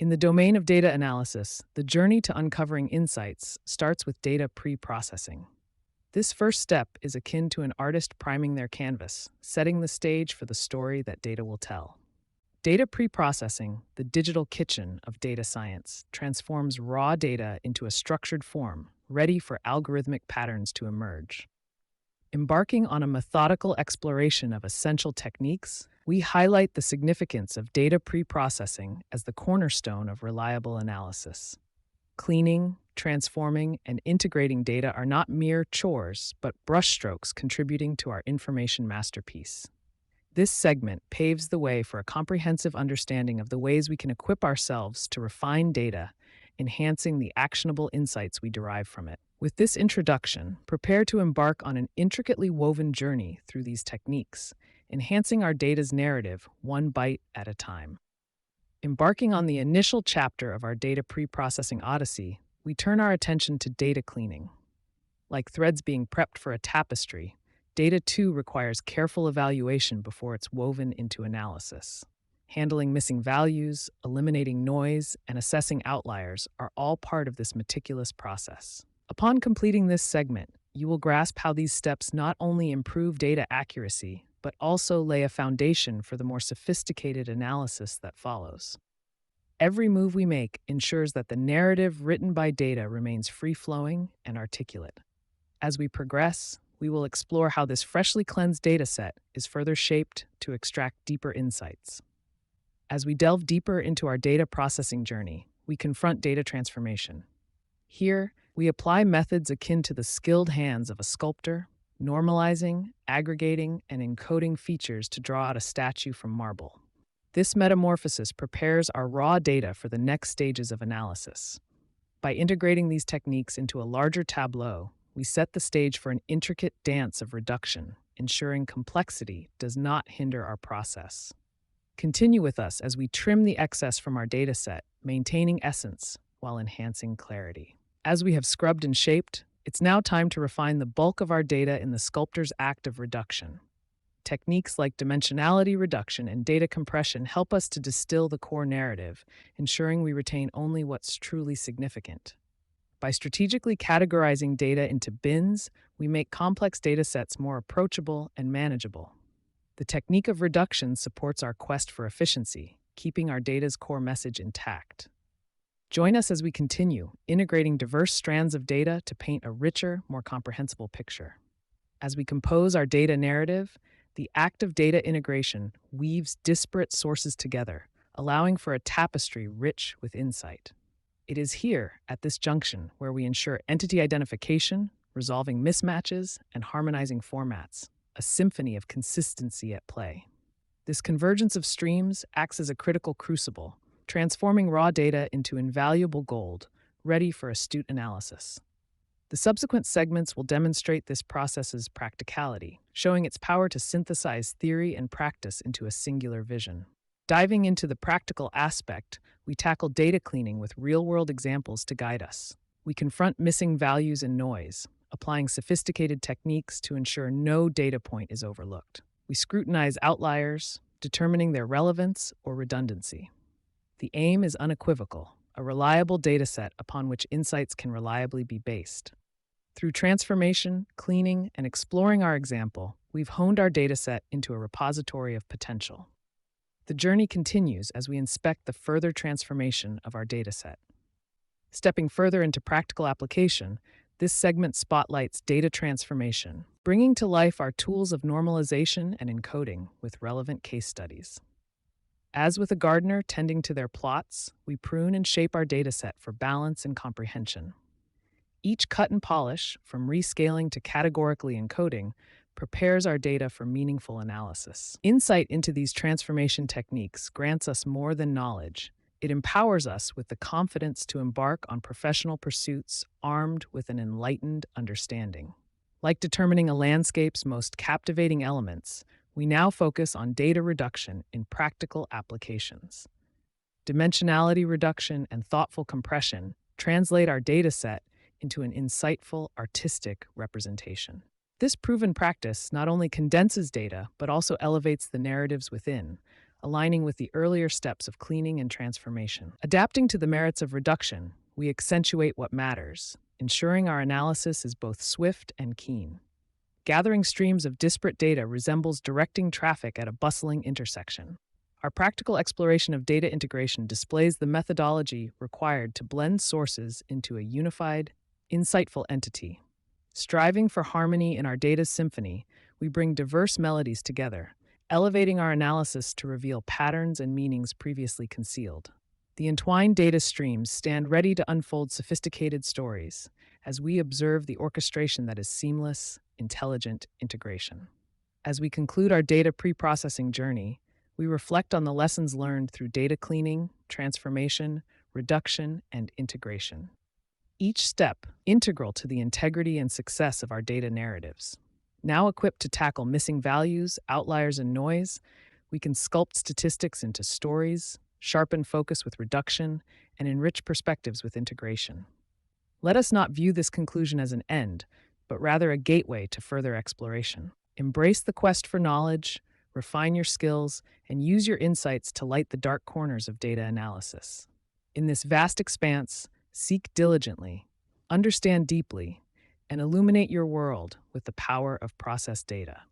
In the domain of data analysis, the journey to uncovering insights starts with data pre-processing. This first step is akin to an artist priming their canvas, setting the stage for the story that data will tell. Data pre-processing, the digital kitchen of data science, transforms raw data into a structured form, ready for algorithmic patterns to emerge. Embarking on a methodical exploration of essential techniques, we highlight the significance of data pre-processing as the cornerstone of reliable analysis. Cleaning, transforming, and integrating data are not mere chores, but brushstrokes contributing to our information masterpiece. This segment paves the way for a comprehensive understanding of the ways we can equip ourselves to refine data, enhancing the actionable insights we derive from it. With this introduction, prepare to embark on an intricately woven journey through these techniques, enhancing our data's narrative one byte at a time. Embarking on the initial chapter of our data pre-processing odyssey, we turn our attention to data cleaning. Like threads being prepped for a tapestry, data too requires careful evaluation before it's woven into analysis. Handling missing values, eliminating noise, and assessing outliers are all part of this meticulous process. Upon completing this segment, you will grasp how these steps not only improve data accuracy, but also lay a foundation for the more sophisticated analysis that follows. Every move we make ensures that the narrative written by data remains free-flowing and articulate. As we progress, we will explore how this freshly cleansed dataset is further shaped to extract deeper insights. As we delve deeper into our data processing journey, we confront data transformation. Here, we apply methods akin to the skilled hands of a sculptor, normalizing, aggregating, and encoding features to draw out a statue from marble. This metamorphosis prepares our raw data for the next stages of analysis. By integrating these techniques into a larger tableau, we set the stage for an intricate dance of reduction, ensuring complexity does not hinder our process. Continue with us as we trim the excess from our dataset, maintaining essence while enhancing clarity. As we have scrubbed and shaped, it's now time to refine the bulk of our data in the sculptor's act of reduction. Techniques like dimensionality reduction and data compression help us to distill the core narrative, ensuring we retain only what's truly significant. By strategically categorizing data into bins, we make complex datasets more approachable and manageable. The technique of reduction supports our quest for efficiency, keeping our data's core message intact. Join us as we continue, integrating diverse strands of data to paint a richer, more comprehensible picture. As we compose our data narrative, the act of data integration weaves disparate sources together, allowing for a tapestry rich with insight. It is here, at this junction, where we ensure entity identification, resolving mismatches, and harmonizing formats, a symphony of consistency at play. This convergence of streams acts as a critical crucible, transforming raw data into invaluable gold, ready for astute analysis. The subsequent segments will demonstrate this process's practicality, showing its power to synthesize theory and practice into a singular vision. Diving into the practical aspect, we tackle data cleaning with real-world examples to guide us. We confront missing values and noise, applying sophisticated techniques to ensure no data point is overlooked. We scrutinize outliers, determining their relevance or redundancy. The aim is unequivocal, a reliable dataset upon which insights can reliably be based. Through transformation, cleaning, and exploring our example, we've honed our dataset into a repository of potential. The journey continues as we inspect the further transformation of our dataset. Stepping further into practical application, this segment spotlights data transformation, bringing to life our tools of normalization and encoding with relevant case studies. As with a gardener tending to their plots, we prune and shape our dataset for balance and comprehension. Each cut and polish, from rescaling to categorically encoding, prepares our data for meaningful analysis. Insight into these transformation techniques grants us more than knowledge. It empowers us with the confidence to embark on professional pursuits armed with an enlightened understanding. Like determining a landscape's most captivating elements, we now focus on data reduction in practical applications. Dimensionality reduction and thoughtful compression translate our dataset into an insightful, artistic representation. This proven practice not only condenses data, but also elevates the narratives within, aligning with the earlier steps of cleaning and transformation. Adapting to the merits of reduction, we accentuate what matters, ensuring our analysis is both swift and keen. Gathering streams of disparate data resembles directing traffic at a bustling intersection. Our practical exploration of data integration displays the methodology required to blend sources into a unified, insightful entity. Striving for harmony in our data's symphony, we bring diverse melodies together, elevating our analysis to reveal patterns and meanings previously concealed. The entwined data streams stand ready to unfold sophisticated stories as we observe the orchestration that is seamless, intelligent integration. As we conclude our data preprocessing journey, we reflect on the lessons learned through data cleaning, transformation, reduction, and integration. Each step integral to the integrity and success of our data narratives. Now equipped to tackle missing values, outliers, and noise, we can sculpt statistics into stories, sharpen focus with reduction, and enrich perspectives with integration. Let us not view this conclusion as an end, but rather a gateway to further exploration. Embrace the quest for knowledge, refine your skills, and use your insights to light the dark corners of data analysis. In this vast expanse, seek diligently, understand deeply, and illuminate your world with the power of processed data.